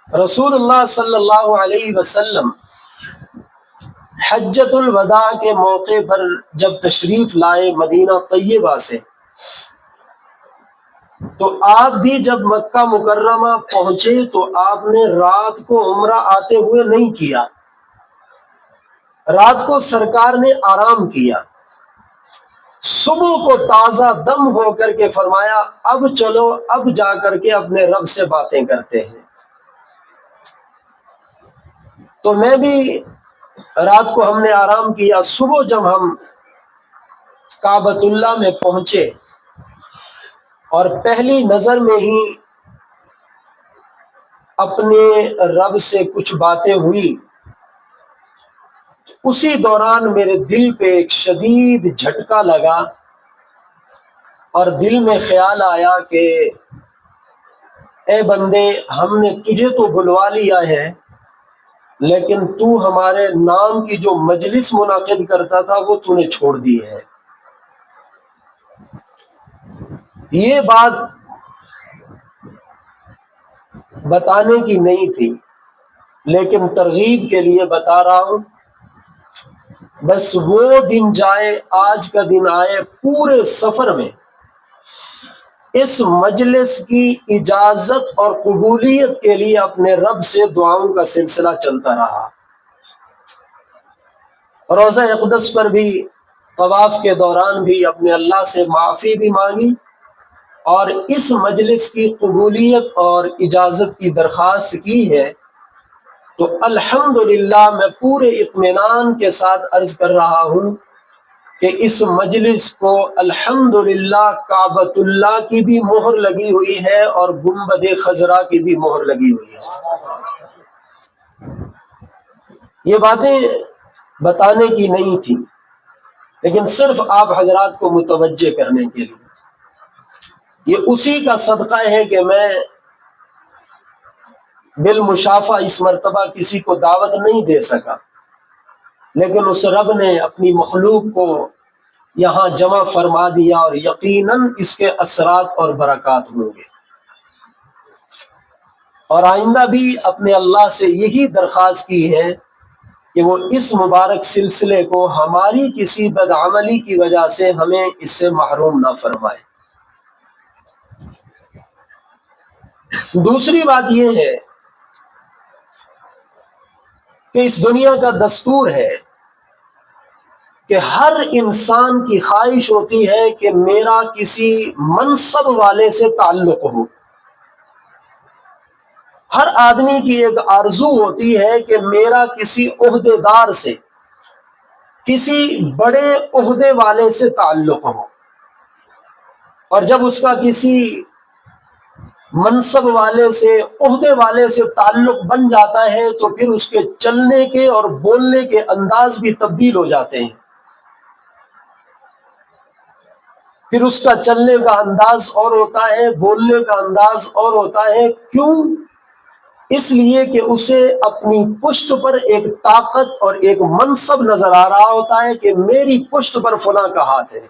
رسول اللہ صلی اللہ علیہ وسلم حجۃ الوداع کے موقع پر جب تشریف لائے مدینہ طیبہ سے، تو آپ بھی جب مکہ مکرمہ پہنچے تو آپ نے رات کو عمرہ آتے ہوئے نہیں کیا، رات کو سرکار نے آرام کیا، صبح کو تازہ دم ہو کر کے فرمایا اب چلو، اب جا کر کے اپنے رب سے باتیں کرتے ہیں۔ تو میں بھی رات کو ہم نے آرام کیا، صبح جب ہم کعبۃ اللہ میں پہنچے اور پہلی نظر میں ہی اپنے رب سے کچھ باتیں ہوئی، اسی دوران میرے دل پہ ایک شدید جھٹکا لگا اور دل میں خیال آیا کہ اے بندے، ہم نے تجھے تو بلوا لیا ہے، لیکن تو ہمارے نام کی جو مجلس منعقد کرتا تھا وہ تو نے چھوڑ دی ہے۔ یہ بات بتانے کی نہیں تھی، لیکن ترغیب کے لیے بتا رہا ہوں۔ بس وہ دن جائے، آج کا دن آئے، پورے سفر میں اس مجلس کی اجازت اور قبولیت کے لیے اپنے رب سے دعاؤں کا سلسلہ چلتا رہا۔ روضہ اقدس پر بھی طواف کے دوران بھی اپنے اللہ سے معافی بھی مانگی اور اس مجلس کی قبولیت اور اجازت کی درخواست کی ہے۔ تو الحمدللہ میں پورے اطمینان کے ساتھ عرض کر رہا ہوں کہ اس مجلس کو الحمدللہ کعبۃ اللہ کی بھی مہر لگی ہوئی ہے اور گنبد خضرا کی بھی مہر لگی ہوئی ہے۔ یہ باتیں بتانے کی نہیں تھی، لیکن صرف آپ حضرات کو متوجہ کرنے کے لیے۔ یہ اسی کا صدقہ ہے کہ میں بالمشافہ اس مرتبہ کسی کو دعوت نہیں دے سکا، لیکن اس رب نے اپنی مخلوق کو یہاں جمع فرما دیا اور یقیناً اس کے اثرات اور برکات ہوں گے۔ اور آئندہ بھی اپنے اللہ سے یہی درخواست کی ہے کہ وہ اس مبارک سلسلے کو ہماری کسی بدعملی کی وجہ سے ہمیں اس سے محروم نہ فرمائے۔ دوسری بات یہ ہے کہ اس دنیا کا دستور ہے کہ ہر انسان کی خواہش ہوتی ہے کہ میرا کسی منصب والے سے تعلق ہو۔ ہر آدمی کی ایک آرزو ہوتی ہے کہ میرا کسی عہدے دار سے، کسی بڑے عہدے والے سے تعلق ہو، اور جب اس کا کسی منصب والے سے، عہدے والے سے تعلق بن جاتا ہے تو پھر اس کے چلنے کے اور بولنے کے انداز بھی تبدیل ہو جاتے ہیں۔ پھر اس کا چلنے کا انداز اور ہوتا ہے، بولنے کا انداز اور ہوتا ہے۔ کیوں؟ اس لیے کہ اسے اپنی پشت پر ایک طاقت اور ایک منصب نظر آ رہا ہوتا ہے کہ میری پشت پر فلاں کا ہاتھ ہے۔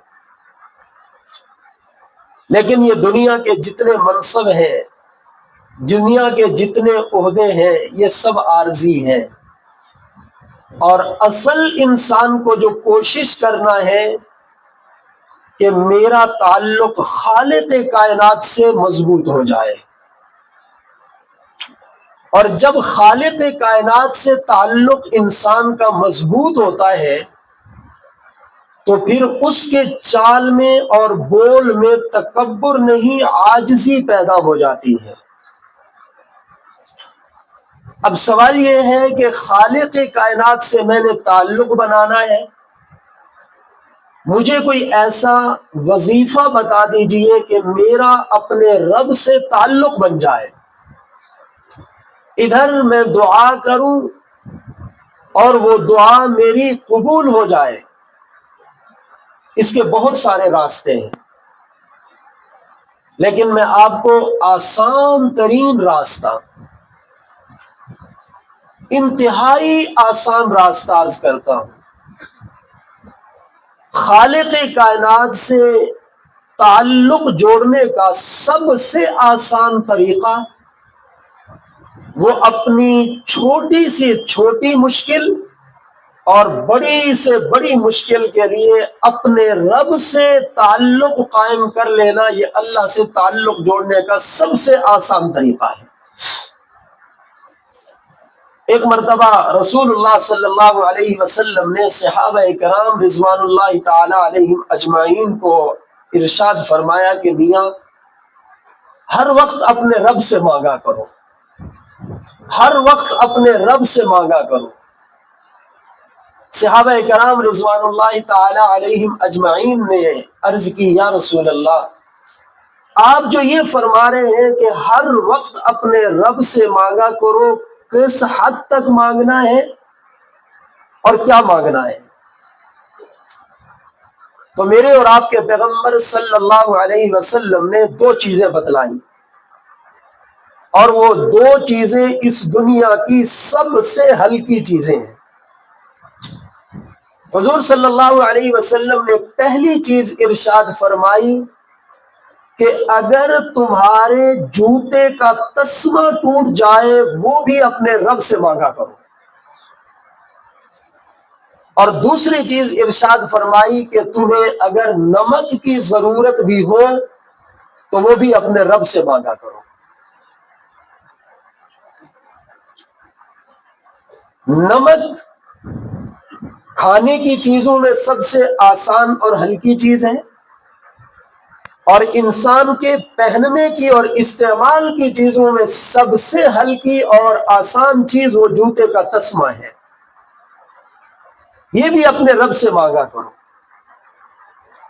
لیکن یہ دنیا کے جتنے منصب ہیں، دنیا کے جتنے عہدے ہیں، یہ سب عارضی ہیں، اور اصل انسان کو جو کوشش کرنا ہے کہ میرا تعلق خالق کائنات سے مضبوط ہو جائے، اور جب خالق کائنات سے تعلق انسان کا مضبوط ہوتا ہے تو پھر اس کے چال میں اور بول میں تکبر نہیں، عاجزی پیدا ہو جاتی ہے۔ اب سوال یہ ہے کہ خالق کائنات سے میں نے تعلق بنانا ہے، مجھے کوئی ایسا وظیفہ بتا دیجئے کہ میرا اپنے رب سے تعلق بن جائے، ادھر میں دعا کروں اور وہ دعا میری قبول ہو جائے۔ اس کے بہت سارے راستے ہیں، لیکن میں آپ کو آسان ترین راستہ، انتہائی آسان راستہ عرض کرتا ہوں۔ خالق کائنات سے تعلق جوڑنے کا سب سے آسان طریقہ وہ اپنی چھوٹی سے چھوٹی مشکل اور بڑی سے بڑی مشکل کے لیے اپنے رب سے تعلق قائم کر لینا، یہ اللہ سے تعلق جوڑنے کا سب سے آسان طریقہ ہے۔ ایک مرتبہ رسول اللہ صلی اللہ علیہ وسلم نے صحابہ کرام رضوان اللہ تعالی علیہم اجمعین کو ارشاد فرمایا کہ میاں ہر وقت اپنے رب سے مانگا کرو، ہر وقت اپنے رب سے مانگا کرو۔ صحابہ کرام رضوان اللہ تعالی علیہم اجمعین نے عرض کی، یا رسول اللہ، آپ جو یہ فرما رہے ہیں کہ ہر وقت اپنے رب سے مانگا کرو، کس حد تک مانگنا ہے اور کیا مانگنا ہے؟ تو میرے اور آپ کے پیغمبر صلی اللہ علیہ وسلم نے دو چیزیں بتلائیں، اور وہ دو چیزیں اس دنیا کی سب سے ہلکی چیزیں ہیں۔ حضور صلی اللہ علیہ وسلم نے پہلی چیز ارشاد فرمائی کہ اگر تمہارے جوتے کا تسمہ ٹوٹ جائے وہ بھی اپنے رب سے مانگا کرو، اور دوسری چیز ارشاد فرمائی کہ تمہیں اگر نمک کی ضرورت بھی ہو تو وہ بھی اپنے رب سے مانگا کرو۔ نمک کھانے کی چیزوں میں سب سے آسان اور ہلکی چیز ہے، اور انسان کے پہننے کی اور استعمال کی چیزوں میں سب سے ہلکی اور آسان چیز وہ جوتے کا تسمہ ہے، یہ بھی اپنے رب سے مانگا کرو۔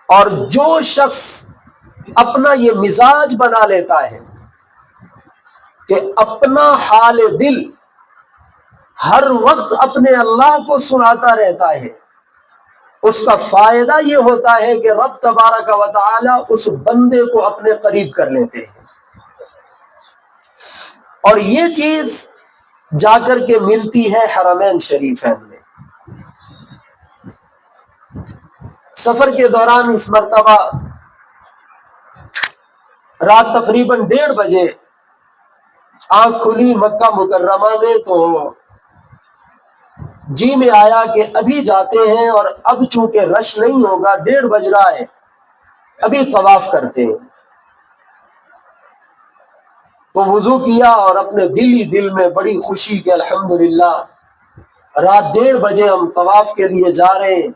اور جو شخص اپنا یہ مزاج بنا لیتا ہے کہ اپنا حال دل ہر وقت اپنے اللہ کو سناتا رہتا ہے، اس کا فائدہ یہ ہوتا ہے کہ رب تبارک و تعالی اس بندے کو اپنے قریب کر لیتے ہیں، اور یہ چیز جا کر کے ملتی ہے حرمین شریفین میں۔ سفر کے دوران اس مرتبہ رات تقریباً 1:30 بجے آنکھ کھلی مکہ مکرمہ میں، تو جی میں آیا کہ ابھی جاتے ہیں، اور اب چونکہ رش نہیں ہوگا، 1:30 بج رہا ہے، ابھی طواف کرتے ہیں۔ تو وضو کیا اور اپنے دل ہی دل میں بڑی خوشی کہ الحمدللہ رات 1:30 بجے ہم طواف کے لیے جا رہے ہیں،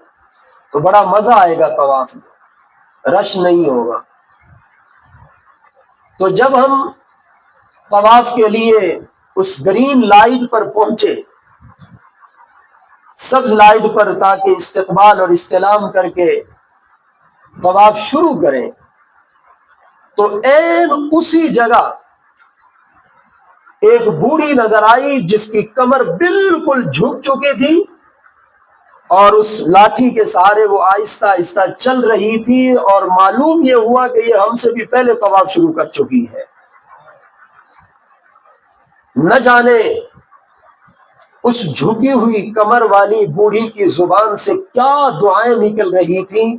تو بڑا مزہ آئے گا طواف میں، رش نہیں ہوگا۔ تو جب ہم طواف کے لیے اس گرین لائٹ پر پہنچے، سبز لائٹ پر، تاکہ استقبال اور استلام کر کے طواف شروع کریں، تو عین اسی جگہ ایک بوڑھی نظر آئی جس کی کمر بالکل جھک چکی تھی، اور اس لاٹھی کے سہارے وہ آہستہ آہستہ چل رہی تھی، اور معلوم یہ ہوا کہ یہ ہم سے بھی پہلے طواف شروع کر چکی ہے۔ نہ جانے اس جھکی ہوئی کمر والی بوڑھی کی زبان سے کیا دعائیں نکل رہی تھیں۔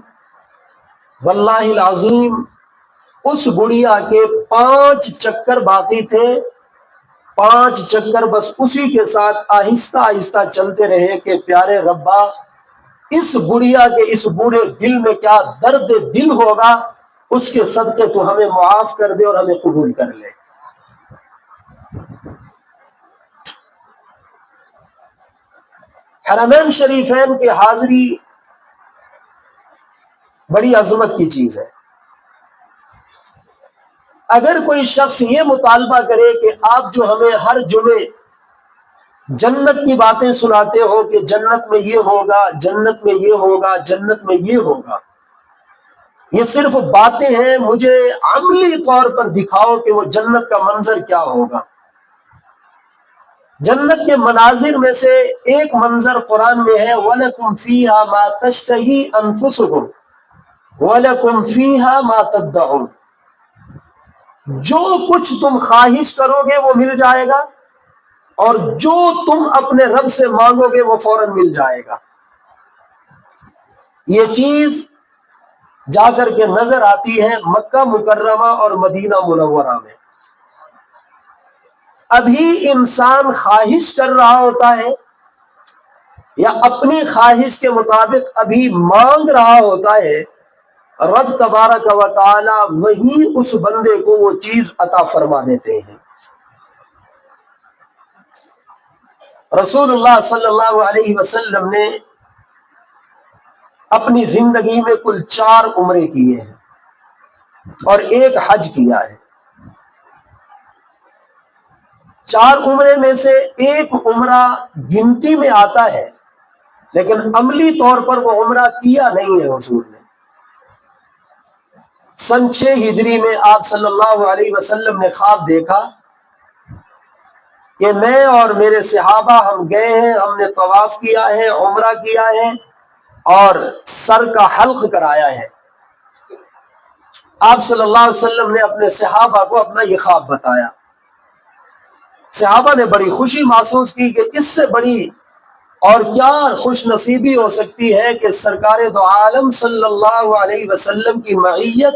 واللہ العظیم اس بڑھیا کے 5 چکر باقی تھے، 5 چکر بس اسی کے ساتھ آہستہ آہستہ چلتے رہے کہ پیارے ربا، اس بڑھیا کے اس بوڑھے دل میں کیا درد دل ہوگا، اس کے صدقے تو ہمیں معاف کر دے اور ہمیں قبول کر لے۔ حرمین شریفین کی حاضری بڑی عظمت کی چیز ہے۔ اگر کوئی شخص یہ مطالبہ کرے کہ آپ جو ہمیں ہر جمعے جنت کی باتیں سناتے ہو کہ جنت میں یہ ہوگا، جنت میں یہ ہوگا، جنت میں یہ ہوگا، یہ صرف باتیں ہیں، مجھے عملی طور پر دکھاؤ کہ وہ جنت کا منظر کیا ہوگا۔ جنت کے مناظر میں سے ایک منظر قرآن میں ہے، وَلَكُمْ فِيهَا مَا تَشْتَهِي أَنفُسُكُمْ وَلَكُمْ فِيهَا مَا تَدَّعُونَ، جو کچھ تم خواہش کرو گے وہ مل جائے گا، اور جو تم اپنے رب سے مانگو گے وہ فوراً مل جائے گا۔ یہ چیز جا کر کے نظر آتی ہے مکہ مکرمہ اور مدینہ منورہ میں۔ ابھی انسان خواہش کر رہا ہوتا ہے یا اپنی خواہش کے مطابق ابھی مانگ رہا ہوتا ہے، رب تبارک و تعالی وہی اس بندے کو وہ چیز عطا فرما دیتے ہیں۔ رسول اللہ صلی اللہ علیہ وسلم نے اپنی زندگی میں کل 4 عمرے کیے ہیں اور 1 حج کیا ہے۔ 4 عمرے میں سے 1 عمرہ گنتی میں آتا ہے، لیکن عملی طور پر وہ عمرہ کیا نہیں ہے حضور نے۔ سن 6 ہجری میں آپ صلی اللہ علیہ وسلم نے خواب دیکھا کہ میں اور میرے صحابہ ہم گئے ہیں، ہم نے طواف کیا ہے، عمرہ کیا ہے اور سر کا حلق کرایا ہے۔ آپ صلی اللہ علیہ وسلم نے اپنے صحابہ کو اپنا یہ خواب بتایا۔ صحابہ نے بڑی خوشی محسوس کی کہ اس سے بڑی اور کیا خوش نصیبی ہو سکتی ہے کہ سرکار دو عالم صلی اللہ علیہ وسلم کی معیت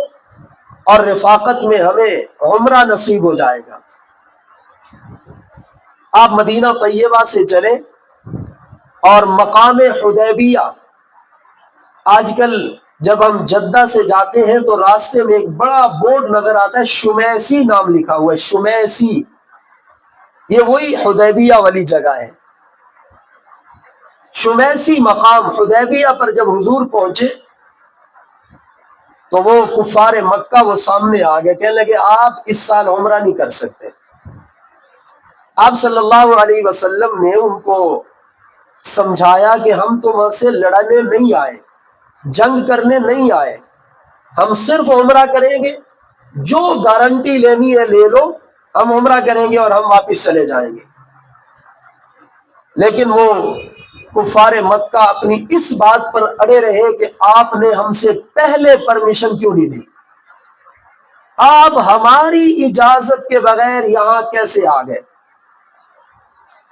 اور رفاقت میں ہمیں عمرہ نصیب ہو جائے گا۔ آپ مدینہ طیبہ سے چلے اور مقام حدیبیہ، آج کل جب ہم جدہ سے جاتے ہیں تو راستے میں ایک بڑا بورڈ نظر آتا ہے، شمیسی نام لکھا ہوا ہے، شمیسی، یہ وہی حدیبیہ والی جگہ ہے۔ شمیسی مقام حدیبیہ پر جب حضور پہنچے تو وہ کفار مکہ وہ سامنے آ گئے، کہنے لگے آپ اس سال عمرہ نہیں کر سکتے۔ آپ صلی اللہ علیہ وسلم نے ان کو سمجھایا کہ ہم تو وہاں سے لڑنے نہیں آئے، جنگ کرنے نہیں آئے، ہم صرف عمرہ کریں گے، جو گارنٹی لینی ہے لے لو، ہم عمرہ کریں گے اور ہم واپس چلے جائیں گے۔ لیکن وہ کفار مکہ اپنی اس بات پر اڑے رہے کہ آپ نے ہم سے پہلے پرمیشن کیوں نہیں دی، آپ ہماری اجازت کے بغیر یہاں کیسے آ گئے؟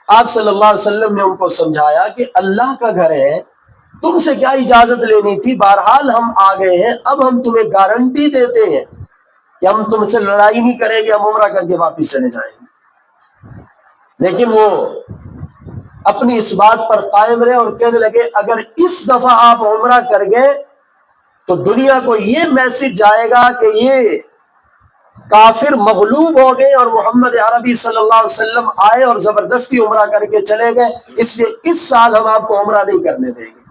آپ صلی اللہ علیہ وسلم نے ان کو سمجھایا کہ اللہ کا گھر ہے، تم سے کیا اجازت لینی تھی، بہرحال ہم آ گئے ہیں، اب ہم تمہیں گارنٹی دیتے ہیں کہ ہم تم سے لڑائی نہیں کریں گے، ہم عمرہ کر کے واپس چلے جائیں گے۔ لیکن وہ اپنی اس بات پر قائم رہے اور کہنے لگے اگر اس دفعہ آپ عمرہ کر گئے تو دنیا کو یہ میسج جائے گا کہ یہ کافر مغلوب ہو گئے اور محمد عربی صلی اللہ علیہ وسلم آئے اور زبردستی عمرہ کر کے چلے گئے، اس لیے اس سال ہم آپ کو عمرہ نہیں کرنے دیں گے۔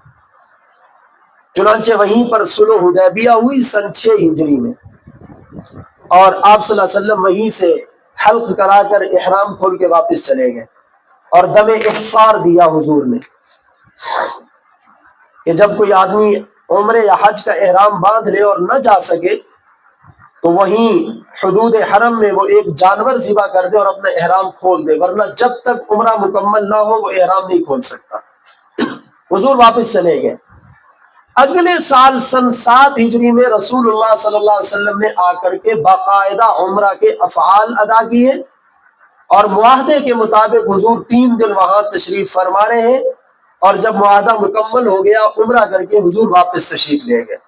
چنانچہ وہیں پر صلح حدیبیہ ہوئی سن 6 ہجری میں، اور آپ صلی اللہ علیہ وسلم وہیں سے حلق کرا کر احرام کھول کے واپس چلے گئے، اور دم احصار دیا حضور نے کہ جب کوئی آدمی عمرے یا حج کا احرام باندھ لے اور نہ جا سکے تو وہیں حدود حرم میں وہ ایک جانور ذبح کر دے اور اپنا احرام کھول دے، ورنہ جب تک عمرہ مکمل نہ ہو وہ احرام نہیں کھول سکتا۔ حضور واپس چلے گئے۔ اگلے سال سن 7 ہجری میں رسول اللہ صلی اللہ علیہ وسلم نے آ کر کے باقاعدہ عمرہ کے افعال ادا کیے، اور معاہدے کے مطابق حضور 3 دن وہاں تشریف فرما رہے ہیں، اور جب معاہدہ مکمل ہو گیا عمرہ کر کے حضور واپس تشریف لے گئے۔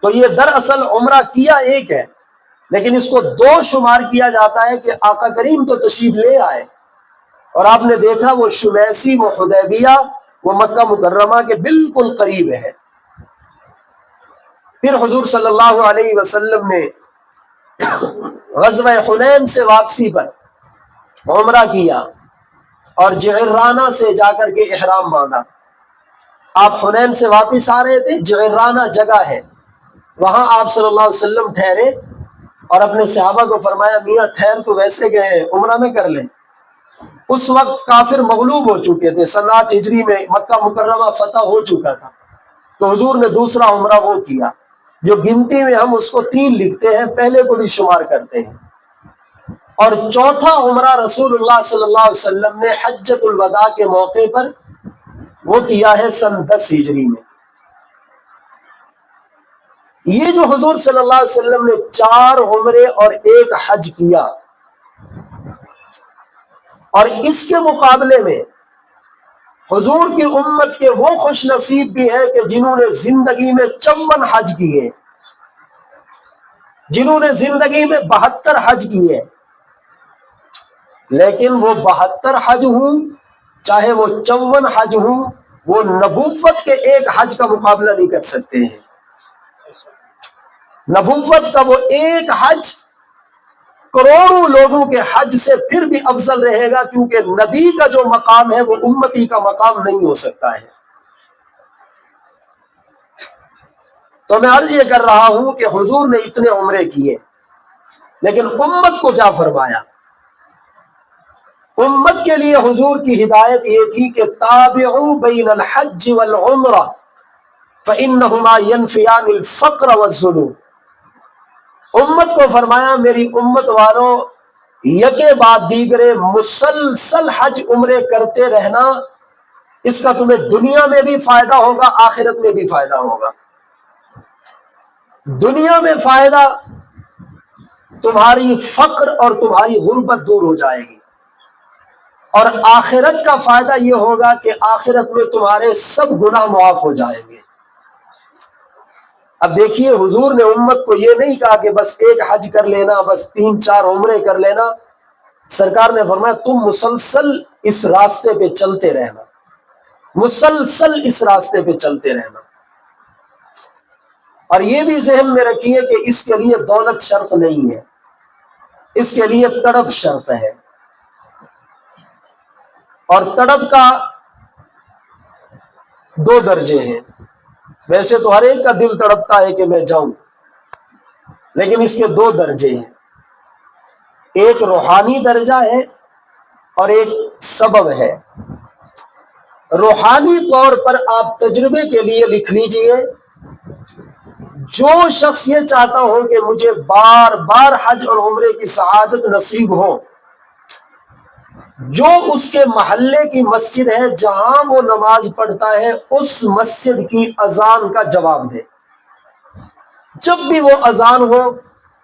تو یہ دراصل عمرہ کیا ایک ہے، لیکن اس کو 2 شمار کیا جاتا ہے کہ آقا کریم تو تشریف لے آئے اور آپ نے دیکھا وہ شمیسی، وہ حدیبیہ، وہ مکہ مکرمہ کے بالکل قریب ہے۔ پھر حضور صلی اللہ علیہ وسلم نے غزوہ حنین سے واپسی پر عمرہ کیا اور جعرانہ سے جا کر کے احرام باندھا۔ آپ حنین سے واپس آ رہے تھے، جعرانہ جگہ ہے، وہاں آپ صلی اللہ علیہ وسلم ٹھہرے اور اپنے صحابہ کو فرمایا میاں ٹھہر تو ویسے گئے ہیں، عمرہ میں کر لیں۔ اس وقت کافر مغلوب ہو چکے تھے، سن 8 ہجری میں مکہ مکرمہ فتح ہو چکا تھا، تو حضور نے دوسرا عمرہ وہ کیا جو گنتی میں ہم اس کو 3 لکھتے ہیں، پہلے کو بھی شمار کرتے ہیں۔ اور چوتھا عمرہ رسول اللہ صلی اللہ علیہ وسلم نے حجۃ الوداع کے موقع پر وہ کیا ہے سن 10 ہجری میں۔ یہ جو حضور صلی اللہ علیہ وسلم نے 4 عمرے اور 1 حج کیا، اور اس کے مقابلے میں حضور کی امت کے وہ خوش نصیب بھی ہیں کہ جنہوں نے زندگی میں 54 حج کیے، جنہوں نے زندگی میں 72 حج کیے، لیکن وہ 72 حج ہوں چاہے وہ 54 حج ہوں، وہ نبوت کے ایک حج کا مقابلہ نہیں کر سکتے ہیں۔ نبوت کا وہ ایک حج کروڑوں لوگوں کے حج سے پھر بھی افضل رہے گا، کیونکہ نبی کا جو مقام ہے وہ امتی کا مقام نہیں ہو سکتا ہے۔ تو میں عرض یہ کر رہا ہوں کہ حضور نے اتنے عمرے کیے، لیکن امت کو کیا فرمایا؟ امت کے لیے حضور کی ہدایت یہ تھی کہ تابعوا بین الحج والعمرہ فإنہما ینفیان الفقر والذنوب۔ امت کو فرمایا میری امت والوں یکے بعد دیگرے مسلسل حج عمرے کرتے رہنا، اس کا تمہیں دنیا میں بھی فائدہ ہوگا، آخرت میں بھی فائدہ ہوگا۔ دنیا میں فائدہ، تمہاری فقر اور تمہاری غربت دور ہو جائے گی، اور آخرت کا فائدہ یہ ہوگا کہ آخرت میں تمہارے سب گناہ معاف ہو جائیں گے۔ اب دیکھیے حضور نے امت کو یہ نہیں کہا کہ بس ایک حج کر لینا، بس 3-4 عمرے کر لینا۔ سرکار نے فرمایا تم مسلسل اس راستے پہ چلتے رہنا، مسلسل اس راستے پہ چلتے رہنا۔ اور یہ بھی ذہن میں رکھیے کہ اس کے لیے دولت شرط نہیں ہے، اس کے لیے تڑپ شرط ہے، اور تڑپ کا 2 درجے ہیں۔ ویسے تو ہر ایک کا دل تڑپتا ہے کہ میں جاؤں، لیکن اس کے 2 درجے ہیں، ایک روحانی درجہ ہے اور ایک سبب ہے۔ روحانی طور پر آپ تجربے کے لیے لکھ لیجئے، جو شخص یہ چاہتا ہو کہ مجھے بار بار حج اور عمرے کی سعادت نصیب ہو، جو اس کے محلے کی مسجد ہے جہاں وہ نماز پڑھتا ہے اس مسجد کی اذان کا جواب دے، جب بھی وہ اذان ہو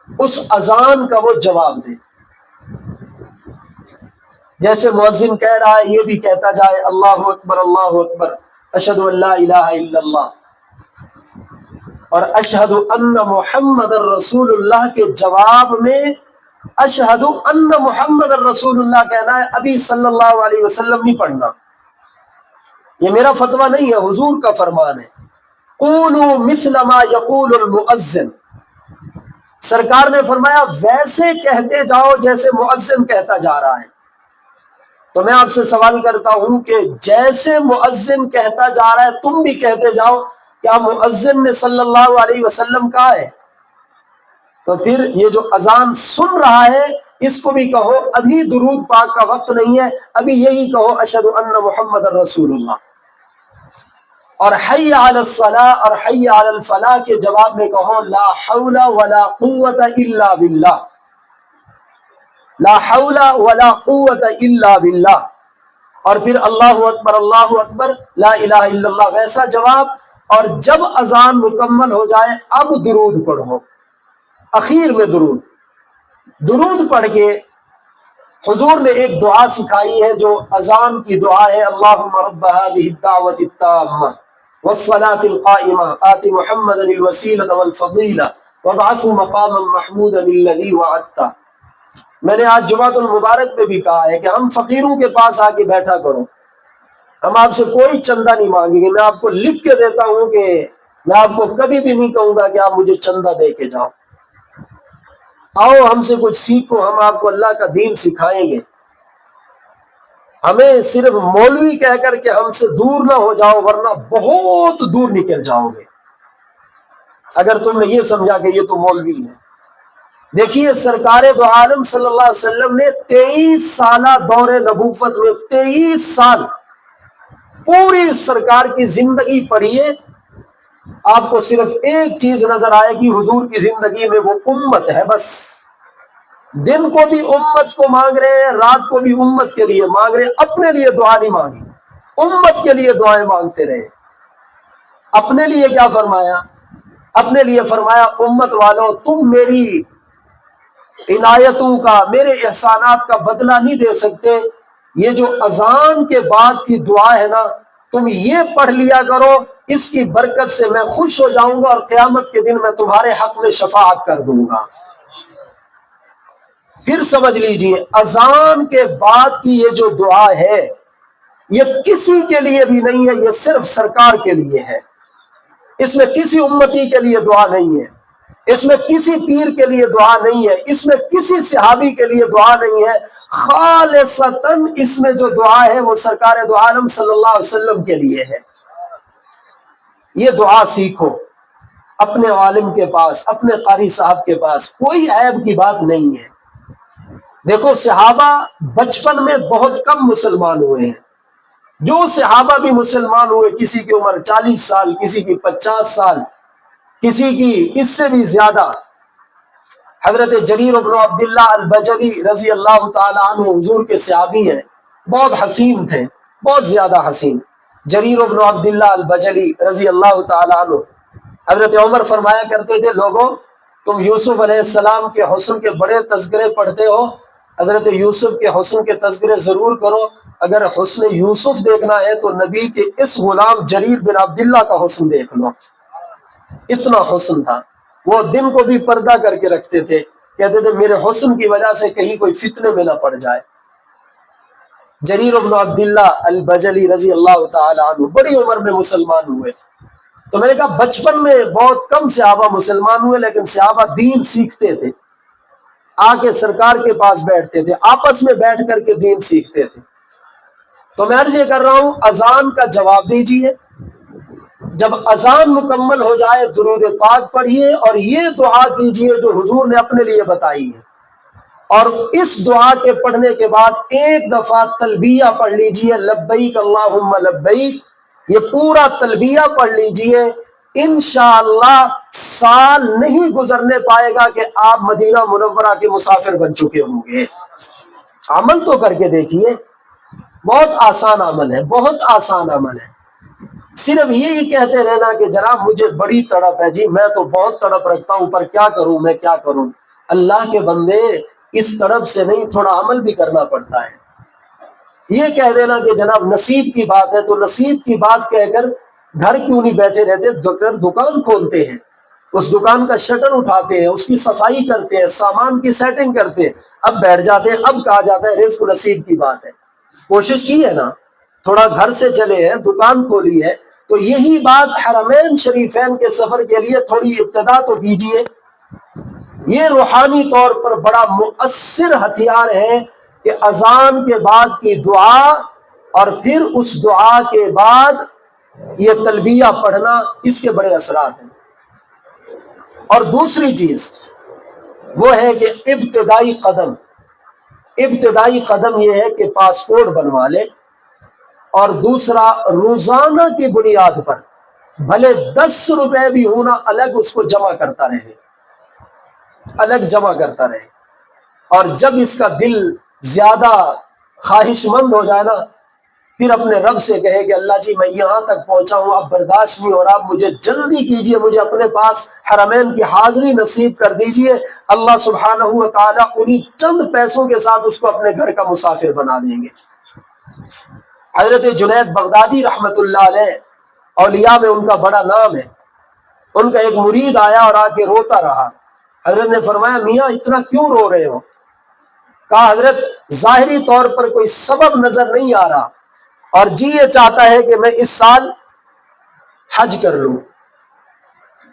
اس اذان کا وہ جواب دے۔ جیسے مؤذن کہہ رہا ہے یہ بھی کہتا جائے اللہ اکبر اللہ اکبر، اشہد ان لا الہ الا اللہ اور اشہد ان محمد الرسول اللہ کے جواب میں اشہد ان محمد الرسول اللہ کہنا ہے، ابھی صلی اللہ علیہ وسلم نہیں پڑھنا۔ یہ میرا فتویٰ نہیں ہے، حضور کا فرمان ہے، قولوا مثل ما یقول المؤذن۔ سرکار نے فرمایا ویسے کہتے جاؤ جیسے مؤذن کہتا جا رہا ہے۔ تو میں آپ سے سوال کرتا ہوں کہ جیسے مؤذن کہتا جا رہا ہے تم بھی کہتے جاؤ، کیا مؤذن نے صلی اللہ علیہ وسلم کہا ہے؟ تو پھر یہ جو اذان سن رہا ہے اس کو بھی کہو ابھی درود پاک کا وقت نہیں ہے، ابھی یہی کہو اشہد ان محمد الرسول اللہ۔ اور حی علی الصلاۃ اور حی علی الفلاح کے جواب میں کہو لا حول ولا قوت الا باللہ، لا حول ولا قوت الا باللہ، اور پھر اللہ اکبر لا الہ الا اللہ، ویسا جواب۔ اور جب اذان مکمل ہو جائے اب درود پڑھو، اخیر میں درود پڑھ کے حضور نے ایک دعا سکھائی ہے جو اذان کی دعا ہے، اللہم رب هذه الدعوة التامة والصلاة القائمة آت محمدا الوسیلة والفضیلة وابعثه مقاما محمودا الذی وعدته۔ میں نے آج جمعۃ المبارک میں بھی کہا ہے کہ ہم فقیروں کے پاس آ کے بیٹھا کرو، ہم آپ سے کوئی چندہ نہیں مانگیں گے، میں آپ کو لکھ کے دیتا ہوں کہ میں آپ کو کبھی بھی نہیں کہوں گا کہ آپ مجھے چندہ دے کے جاؤ، آؤ ہم سے کچھ سیکھو، ہم آپ کو اللہ کا دین سکھائیں گے۔ ہمیں صرف مولوی کہہ کر کے ہم سے دور نہ ہو جاؤ، ورنہ بہت دور نکل جاؤ گے اگر تم نے یہ سمجھا کہ یہ تو مولوی ہے۔ دیکھیے سرکار دو عالم صلی اللہ علیہ وسلم نے 23 سالہ دور نبوت میں 23 سال پوری سرکار کی زندگی پڑھیے، آپ کو صرف ایک چیز نظر آئے گی حضور کی زندگی میں، وہ امت ہے بس۔ دن کو بھی امت کو مانگ رہے ہیں، رات کو بھی امت کے لیے مانگ رہے ہیں، اپنے لیے دعا نہیں مانگی، امت کے لیے دعائیں مانگتے رہے۔ اپنے لیے کیا فرمایا؟ اپنے لیے فرمایا امت والوں تم میری عنایتوں کا، میرے احسانات کا بدلہ نہیں دے سکتے، یہ جو اذان کے بعد کی دعا ہے نا تم یہ پڑھ لیا کرو، اس کی برکت سے میں خوش ہو جاؤں گا اور قیامت کے دن میں تمہارے حق میں شفاعت کر دوں گا۔ پھر سمجھ لیجئے اذان کے بعد کی یہ جو دعا ہے یہ کسی کے لیے بھی نہیں ہے، یہ صرف سرکار کے لیے ہے۔ اس میں کسی امتی کے لیے دعا نہیں ہے، اس میں کسی پیر کے لیے دعا نہیں ہے، اس میں کسی صحابی کے لیے دعا نہیں ہے، خالصتاً اس میں جو دعا ہے وہ سرکار دو عالم صلی اللہ علیہ وسلم کے لیے ہے۔ یہ دعا سیکھو اپنے عالم کے پاس، اپنے قاری صاحب کے پاس، کوئی عیب کی بات نہیں ہے۔ دیکھو صحابہ بچپن میں بہت کم مسلمان ہوئے ہیں، جو صحابہ بھی مسلمان ہوئے کسی کی عمر 40 سال، کسی کی 50 سال، کسی کی اس سے بھی زیادہ۔ حضرت جریر بن عبداللہ البجلی رضی اللہ تعالی عنہ حضور کے صحابی ہیں، بہت حسین تھے، بہت زیادہ حسین۔ جریر بن عبداللہ البجلی رضی اللہ تعالی عنہ، حضرت عمر فرمایا کرتے تھے لوگوں تم یوسف علیہ السلام کے حسن کے بڑے تذکرے پڑھتے ہو، حضرت یوسف کے حسن کے تذکرے ضرور کرو، اگر حسن یوسف دیکھنا ہے تو نبی کے اس غلام جریر بن عبداللہ کا حسن دیکھ لو۔ اتنا حسن تھا، وہ دن کو بھی پردہ کر کے رکھتے تھے، کہتے تھے میرے حسن کی وجہ سے کہیں کوئی فتنے میں نہ پڑ جائے۔ جریر بن عبداللہ البجلی رضی اللہ تعالی عنہ بڑی عمر میں مسلمان ہوئے۔ تو میں نے کہا بچپن میں بہت کم صحابہ مسلمان ہوئے، لیکن صحابہ دین سیکھتے تھے، آ کے سرکار کے پاس بیٹھتے تھے، آپس میں بیٹھ کر کے دین سیکھتے تھے۔ تو میں عرض یہ کر رہا ہوں اذان کا جواب دیجئے، جب اذان مکمل ہو جائے درود پاک پڑھیے اور یہ دعا کیجئے جو حضور نے اپنے لیے بتائی ہے، اور اس دعا کے پڑھنے کے بعد ایک دفعہ تلبیہ پڑھ لیجئے، لبیک اللہم لبیک، یہ پورا تلبیہ پڑھ لیجئے، انشاءاللہ سال نہیں گزرنے پائے گا کہ آپ مدینہ منورہ کے مسافر بن چکے ہوں گے۔ عمل تو کر کے دیکھیے، بہت آسان عمل ہے، بہت آسان عمل ہے۔ صرف یہی کہتے رہنا کہ جناب مجھے بڑی تڑپ ہے جی، میں تو بہت تڑپ رکھتا ہوں، پر کیا کروں میں کیا کروں۔ اللہ کے بندے اس تڑپ سے نہیں، تھوڑا عمل بھی کرنا پڑتا ہے۔ یہ کہہ دینا کہ جناب نصیب کی بات ہے، تو نصیب کی بات کہہ کر گھر کیوں نہیں بیٹھے رہتے، دکان کھولتے ہیں، اس دکان کا شٹر اٹھاتے ہیں، اس کی صفائی کرتے ہیں، سامان کی سیٹنگ کرتے ہیں، اب بیٹھ جاتے ہیں۔ اب کہا جاتا ہے رزق نصیب کی بات ہے، کوشش کی ہے نا، تھوڑا گھر سے چلے ہیں، دکان کھولی ہے، تو یہی بات حرمین شریفین کے سفر کے لیے تھوڑی ابتدا تو کیجیے۔ یہ روحانی طور پر بڑا مؤثر ہتھیار ہے کہ اذان کے بعد کی دعا اور پھر اس دعا کے بعد یہ تلبیہ پڑھنا، اس کے بڑے اثرات ہیں۔ اور دوسری چیز وہ ہے کہ ابتدائی قدم یہ ہے کہ پاسپورٹ بنوا لے، اور دوسرا روزانہ کی بنیاد پر بھلے 10 روپے بھی ہونا الگ اس کو جمع کرتا رہے، الگ جمع کرتا رہے، اور جب اس کا دل زیادہ خواہش مند ہو جائے نا، پھر اپنے رب سے کہے کہ اللہ جی میں یہاں تک پہنچا ہوں، اب برداشت نہیں ہو رہا، آپ مجھے جلدی کیجئے، مجھے اپنے پاس حرمین کی حاضری نصیب کر دیجئے۔ اللہ سبحانہ و تعالیٰ انہی چند پیسوں کے ساتھ اس کو اپنے گھر کا مسافر بنا دیں گے۔ حضرت جنید بغدادی رحمت اللہ علیہ، اولیاء میں ان کا بڑا نام ہے، ان کا ایک مرید آیا اور آ کے روتا رہا۔ حضرت نے فرمایا میاں اتنا کیوں رو رہے ہو؟ کہا حضرت ظاہری طور پر کوئی سبب نظر نہیں آ رہا، اور جی یہ چاہتا ہے کہ میں اس سال حج کر لوں۔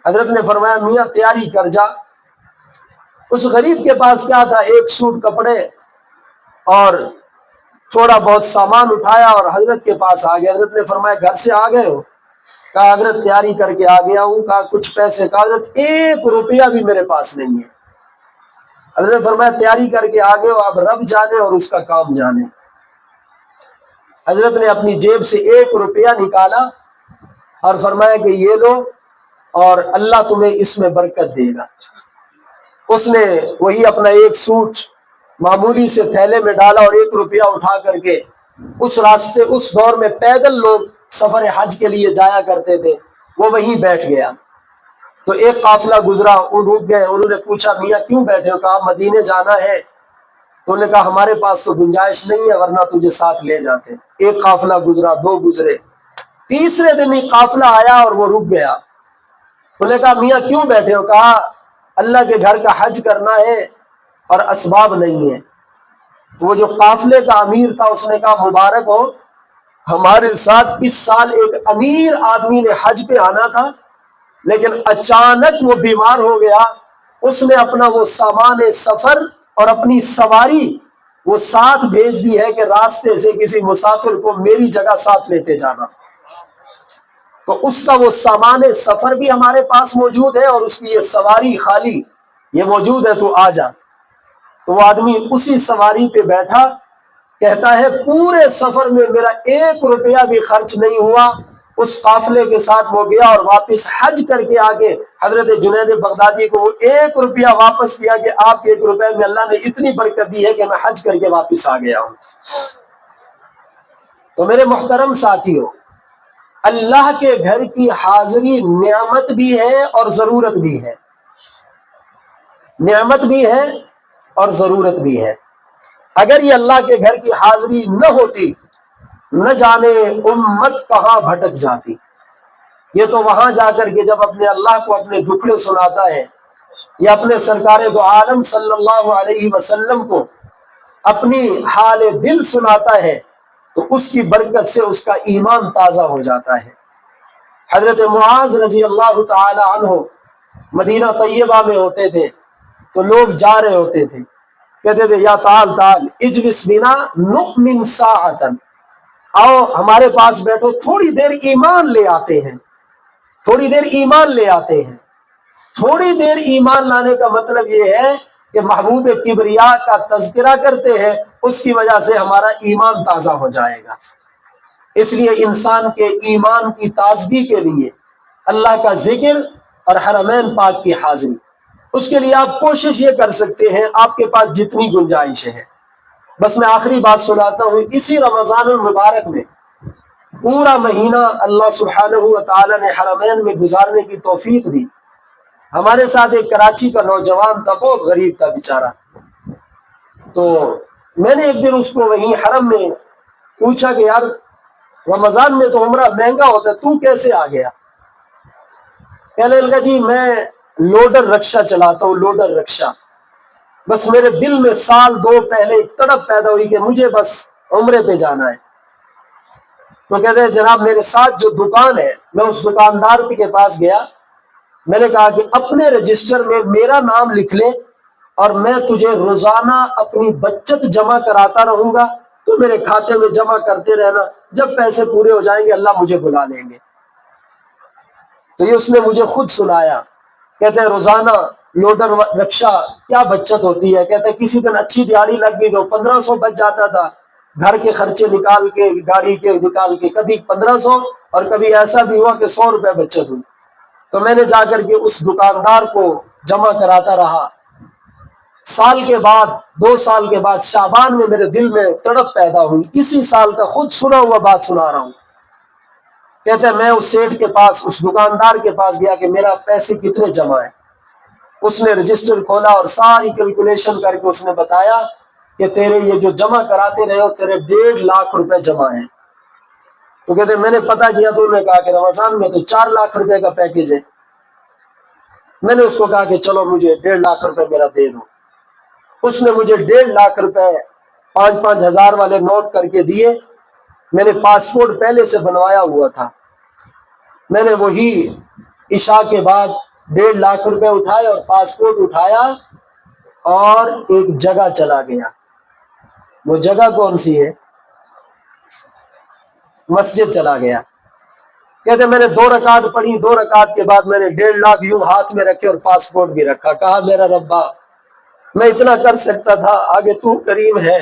حضرت نے فرمایا میاں تیاری کر جا۔ اس غریب کے پاس کیا تھا، ایک سوٹ کپڑے اور تھوڑا بہت سامان اٹھایا اور حضرت کے پاس آ گیا۔ حضرت نے فرمایا گھر سے آ گئے ہو؟ کہا حضرت تیاری کر کے آ گیا ہوں۔ کہا کچھ پیسے؟ کہا حضرت 1 روپیہ بھی میرے پاس نہیں ہے۔ حضرت نے فرمایا تیاری کر کے آ گئے ہو، اب رب جانے اور اس کا کام جانے۔ حضرت نے اپنی جیب سے 1 روپیہ نکالا اور فرمایا کہ یہ لو اور اللہ تمہیں اس میں برکت دے گا۔ اس نے وہی اپنا ایک سوٹ معمولی سے تھیلے میں ڈالا اور 1 روپیہ اٹھا کر کے اس راستے، اس دور میں پیدل لوگ سفر حج کے لیے جایا کرتے تھے، وہ وہیں بیٹھ گیا۔ تو ایک قافلہ گزرا، وہ رک گئے، انہوں نے پوچھا میاں کیوں بیٹھے ہو؟ کہا مدینے جانا ہے۔ تو انہوں نے کہا ہمارے پاس تو گنجائش نہیں ہے، ورنہ تجھے ساتھ لے جاتے۔ ایک قافلہ گزرا، 2 گزرے، تیسرے دن ایک قافلہ آیا اور وہ رک گیا۔ انہوں نے کہا میاں کیوں بیٹھے ہو؟ کہا اللہ کے گھر کا حج کرنا ہے، اور اسباب نہیں ہیں۔ وہ جو قافلے کا امیر تھا اس نے کہا مبارک ہو، ہمارے ساتھ اس سال ایک امیر آدمی نے حج پہ آنا تھا لیکن اچانک وہ بیمار ہو گیا، اس نے اپنا وہ سامان سفر اور اپنی سواری وہ ساتھ بھیج دی ہے کہ راستے سے کسی مسافر کو میری جگہ ساتھ لیتے جانا۔ تو اس کا وہ سامان سفر بھی ہمارے پاس موجود ہے اور اس کی یہ سواری خالی یہ موجود ہے، تو آ جا۔ تو وہ آدمی اسی سواری پہ بیٹھا، کہتا ہے پورے سفر میں میرا 1 روپیہ بھی خرچ نہیں ہوا، اس قافلے کے ساتھ وہ گیا اور واپس حج کر کے آگے حضرت جنید بغدادی کو وہ 1 روپیہ واپس کیا کہ آپ کے 1 روپے میں اللہ نے اتنی برکت دی ہے کہ میں حج کر کے واپس آ گیا ہوں۔ تو میرے محترم ساتھیو، اللہ کے گھر کی حاضری نعمت بھی ہے اور ضرورت بھی ہے، نعمت بھی ہے اور ضرورت بھی ہے۔ اگر یہ اللہ کے گھر کی حاضری نہ ہوتی، نہ جانے امت کہاں بھٹک جاتی۔ یہ تو وہاں جا کر کے جب اپنے اللہ کو اپنے دکھڑے سناتا ہے یا اپنے سرکار دو عالم صلی اللہ علیہ وسلم کو اپنی حال دل سناتا ہے تو اس کی برکت سے اس کا ایمان تازہ ہو جاتا ہے۔ حضرت معاذ رضی اللہ تعالی عنہ مدینہ طیبہ میں ہوتے تھے تو لوگ جا رہے ہوتے تھے، کہتے تھے یا تعال تعال اجلس بنا نؤمن ساعتا، آؤ ہمارے پاس بیٹھو، تھوڑی دیر ایمان لے آتے ہیں، تھوڑی دیر ایمان لے آتے ہیں۔ تھوڑی دیر ایمان لانے کا مطلب یہ ہے کہ محبوب کبریا کا تذکرہ کرتے ہیں، اس کی وجہ سے ہمارا ایمان تازہ ہو جائے گا۔ اس لیے انسان کے ایمان کی تازگی کے لیے اللہ کا ذکر اور حرمین پاک کی حاضری، اس کے لیے آپ کوشش یہ کر سکتے ہیں آپ کے پاس جتنی گنجائش ہے۔ بس میں آخری بات سناتا ہوں، اسی رمضان المبارک میں پورا مہینہ اللہ سبحانہ و تعالی نے حرمین میں گزارنے کی توفیق دی۔ ہمارے ساتھ ایک کراچی کا نوجوان تھا، بہت غریب تھا بیچارہ، تو میں نے ایک دن اس کو وہیں حرم میں پوچھا کہ یار رمضان میں تو عمرہ مہنگا ہوتا ہے، تو کیسے آ گیا؟ کہنے لگا جی میں لوڈر رکشہ چلاتا ہوں، لوڈر رکشہ، بس میرے دل میں سال 2 پہلے ایک تڑپ پیدا ہوئی کہ مجھے بس عمرے پہ جانا ہے۔ تو کہتے ہیں جناب میرے ساتھ جو دکان ہے، میں اس دکاندار کے پاس گیا، میں نے کہا کہ اپنے رجسٹر میں میرا نام لکھ لے اور میں تجھے روزانہ اپنی بچت جمع کراتا رہوں گا، تو میرے کھاتے میں جمع کرتے رہنا، جب پیسے پورے ہو جائیں گے اللہ مجھے بلا لیں گے۔ تو یہ اس نے مجھے خود سنایا، کہتے ہیں روزانہ لوڈر رکشہ کیا بچت ہوتی ہے، کہتے ہیں کسی دن اچھی دیہڑی لگ گئی تو 1500 بچ جاتا تھا، گھر کے خرچے نکال کے گاڑی کے نکال کے، کبھی 1500 اور کبھی ایسا بھی ہوا کہ 100 روپے بچت ہوئی۔ تو میں نے جا کر کے اس دکاندار کو جمع کراتا رہا۔ سال کے بعد 2 سال کے بعد شعبان میں میرے دل میں تڑپ پیدا ہوئی، اسی سال کا خود سنا ہوا بات سنا رہا ہوں۔ کہتے ہیں میں اس سیٹ کے پاس، اس دکاندار کے پاس گیا کہ میرا پیسے کتنے جمع ہیں۔ اس نے رجسٹر کھولا اور ساری کیلکولیشن کر کے اس نے بتایا کہ تیرے یہ جو جمع کراتے رہے ہو تیرے 1.5 لاکھ روپے جمع ہیں۔ تو کہتے ہیں میں نے پتہ کیا تو انہوں نے کہا کہ رمضان میں تو 4 لاکھ روپے کا پیکیج ہے۔ میں نے اس کو کہا کہ چلو مجھے 1.5 لاکھ روپے میرا دے دو۔ اس نے مجھے 1.5 لاکھ روپے 5-5 ہزار والے نوٹ کر کے دیے۔ میں نے پاسپورٹ پہلے سے بنوایا ہوا تھا، میں نے وہی عشاء کے بعد 1.5 لاکھ روپے اٹھائے اور پاسپورٹ اٹھایا اور ایک جگہ چلا گیا۔ وہ جگہ کون سی ہے؟ مسجد چلا گیا۔ کہتے میں نے 2 رکعت پڑھی، 2 رکعت کے بعد میں نے 1.5 لاکھ یوں ہاتھ میں رکھے اور پاسپورٹ بھی رکھا، کہا میرا ربا میں اتنا کر سکتا تھا، آگے تو کریم ہے،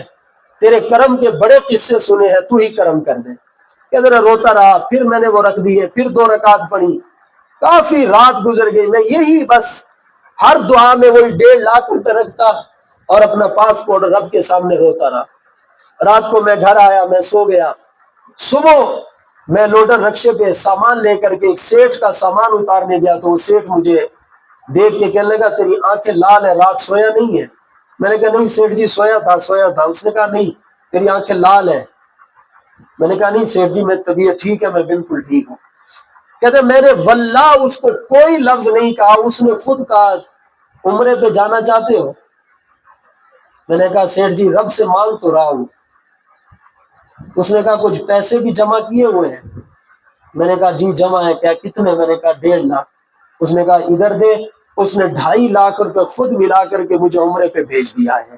تیرے کرم کے بڑے قصے سنے ہیں، تو ہی کرم کر دے۔ کہتے رہا، روتا رہا، پھر میں نے وہ رکھ دیے، پھر 2 رکعت پڑھی، کافی رات گزر گئی، میں یہی بس ہر دعا میں وہی 1.5 لاکھ روپے رکھتا اور اپنا پاسپورٹ رب کے سامنے روتا رہا۔ رات کو میں گھر آیا، میں سو گیا۔ صبح میں لوڈر رکشے پہ سامان لے کر کے ایک سیٹھ کا سامان اتارنے گیا تو وہ سیٹھ مجھے دیکھ کے کہنے لگا تیری آنکھیں لال ہیں، رات سویا نہیں ہے؟ میں نے کہا نہیں سیٹھ جی سویا تھا۔ اس نے کہا نہیں تیری آنکھیں لال ہیں۔ میں نے کہا نہیں سیٹھ جی میں طبیعت ٹھیک ہے، میں بالکل ٹھیک ہوں۔ کہتے میں نے واللہ اس کو کوئی لفظ نہیں کہا، اس نے خود کہا عمرے پہ جانا چاہتے ہو؟ میں نے کہا سیٹھ جی رب سے مانگ تو رہا ہوں. اس نے کہا کچھ پیسے بھی جمع کیے ہوئے ہیں؟ میں نے کہا جی جمع ہے. کیا کتنے؟ میں نے کہا 1.5 لاکھ. اس نے کہا ادھر دے. اس نے 2.5 لاکھ روپے خود ملا کر کے مجھے عمرے پہ بھیج دیا ہے.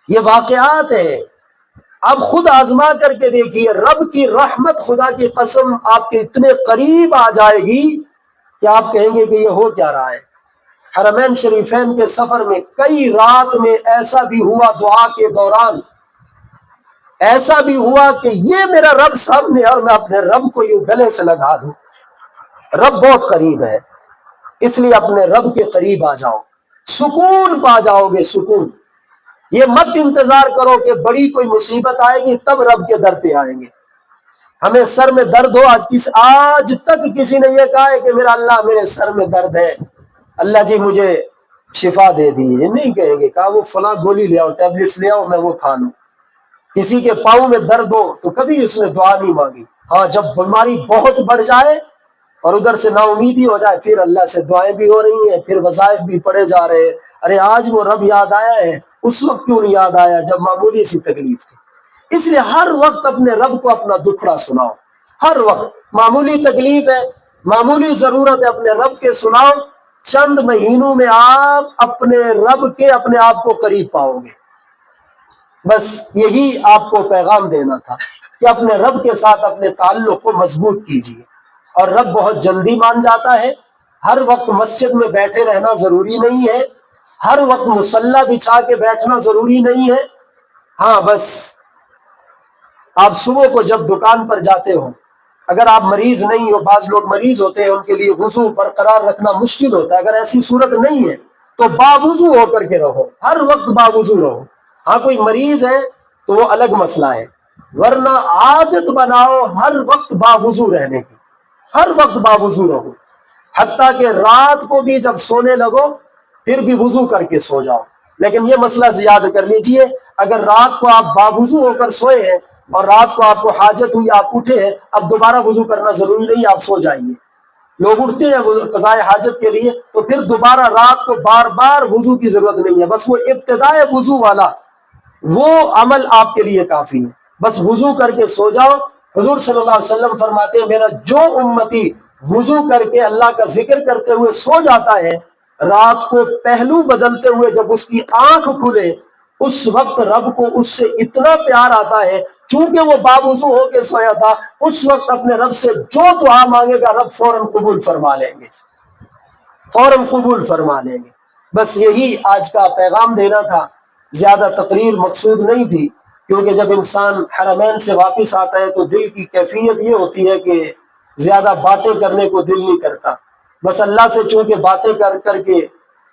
یہ واقعات ہے. اب خود آزما کر کے دیکھیے، رب کی رحمت خدا کی قسم آپ کے اتنے قریب آ جائے گی کہ آپ کہیں گے کہ یہ ہو کیا رہا ہے. حرمین شریفین کے سفر میں کئی رات میں ایسا بھی ہوا، دعا کے دوران ایسا بھی ہوا کہ یہ میرا رب سامنے اور میں اپنے رب کو یوں گلے سے لگا دوں. رب بہت قریب ہے، اس لیے اپنے رب کے قریب آ جاؤ، سکون پا جاؤ گے. سکون. یہ مت انتظار کرو کہ بڑی کوئی مصیبت آئے گی تب رب کے در پہ آئیں گے. ہمیں سر میں درد ہو، آج تک کسی نے یہ کہا ہے کہ میرا اللہ میرے سر میں درد ہے، اللہ جی مجھے شفا دے دی. یہ نہیں کہیں گے. کہا وہ فلاں گولی لے آؤ، ٹیبلٹس لے آؤ، میں وہ کھا لوں. کسی کے پاؤں میں درد ہو تو کبھی اس نے دعا نہیں مانگی. ہاں جب بیماری بہت بڑھ جائے اور ادھر سے نا امیدی ہو جائے، پھر اللہ سے دعائیں بھی ہو رہی ہیں، پھر وظائف بھی پڑھے جا رہے ہیں. ارے آج وہ رب یاد آیا ہے، اس وقت کیوں نہیں یاد آیا جب معمولی سی تکلیف تھی. اس لیے ہر وقت اپنے رب کو اپنا دکھڑا سناؤ. ہر وقت معمولی تکلیف ہے، معمولی ضرورت ہے، اپنے رب کے سناؤ. چند مہینوں میں آپ اپنے رب کے اپنے آپ کو قریب پاؤ گے. بس یہی آپ کو پیغام دینا تھا کہ اپنے رب کے ساتھ اپنے تعلق کو مضبوط کیجیے. اور رب بہت جلدی مان جاتا ہے. ہر وقت مسجد میں بیٹھے رہنا ضروری نہیں ہے، ہر وقت مصلی بچھا کے بیٹھنا ضروری نہیں ہے. ہاں بس آپ صبح کو جب دکان پر جاتے ہو، اگر آپ مریض نہیں ہو، بعض لوگ مریض ہوتے ہیں ان کے لیے وضو برقرار رکھنا مشکل ہوتا ہے، اگر ایسی صورت نہیں ہے تو باوضو ہو کر کے رہو، ہر وقت باوضو رہو. ہاں کوئی مریض ہے تو وہ الگ مسئلہ ہے، ورنہ عادت بناؤ ہر وقت باوضو رہنے کی، ہر وقت باوضو رہو. حتیٰ کہ رات کو بھی جب سونے لگو پھر بھی وضو کر کے سو جاؤ. لیکن یہ مسئلہ یاد کر لیجئے، اگر رات کو آپ باوضو ہو کر سوئے ہیں اور رات کو آپ کو حاجت ہوئی، آپ اٹھے ہیں، اب دوبارہ وضو کرنا ضروری نہیں، آپ سو جائیے. لوگ اٹھتے ہیں قضاء حاجت کے لیے تو پھر دوبارہ رات کو بار بار وضو کی ضرورت نہیں ہے. بس وہ ابتدائے وضو والا وہ عمل آپ کے لیے کافی ہے. بس وضو کر کے سو جاؤ. حضور صلی اللہ علیہ وسلم فرماتے ہیں میرا جو امتی وضو کر کے اللہ کا ذکر کرتے ہوئے سو جاتا ہے، رات کو پہلو بدلتے ہوئے جب اس کی آنکھ کھلے اس وقت رب کو اس سے اتنا پیار آتا ہے، چونکہ وہ باوضو ہو کے سویا تھا، اس وقت اپنے رب سے جو دعا مانگے گا رب فوراً قبول فرما لیں گے، فوراً قبول فرما لیں گے. بس یہی آج کا پیغام دینا تھا. زیادہ تقریر مقصود نہیں تھی، کیونکہ جب انسان حرمین سے واپس آتا ہے تو دل کی کیفیت یہ ہوتی ہے کہ زیادہ باتیں کرنے کو دل نہیں کرتا. بس اللہ سے چونکہ باتیں کر کر کے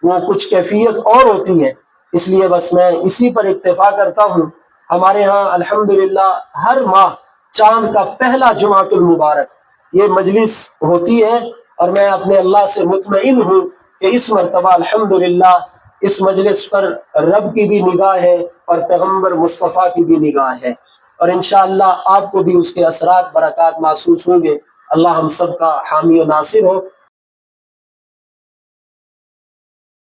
وہ کچھ کیفیت اور ہوتی ہے، اس لیے بس میں اسی پر اکتفا کرتا ہوں. ہمارے ہاں الحمدللہ ہر ماہ چاند کا پہلا جمعۃ المبارک یہ مجلس ہوتی ہے، اور میں اپنے اللہ سے مطمئن ہوں کہ اس مرتبہ الحمدللہ اس مجلس پر رب کی بھی نگاہ ہے اور پیغمبر مصطفیٰ کی بھی نگاہ ہے، اور انشاءاللہ آپ کو بھی اس کے اثرات برکات محسوس ہوں گے. اللہ ہم سب کا حامی و ناصر ہو.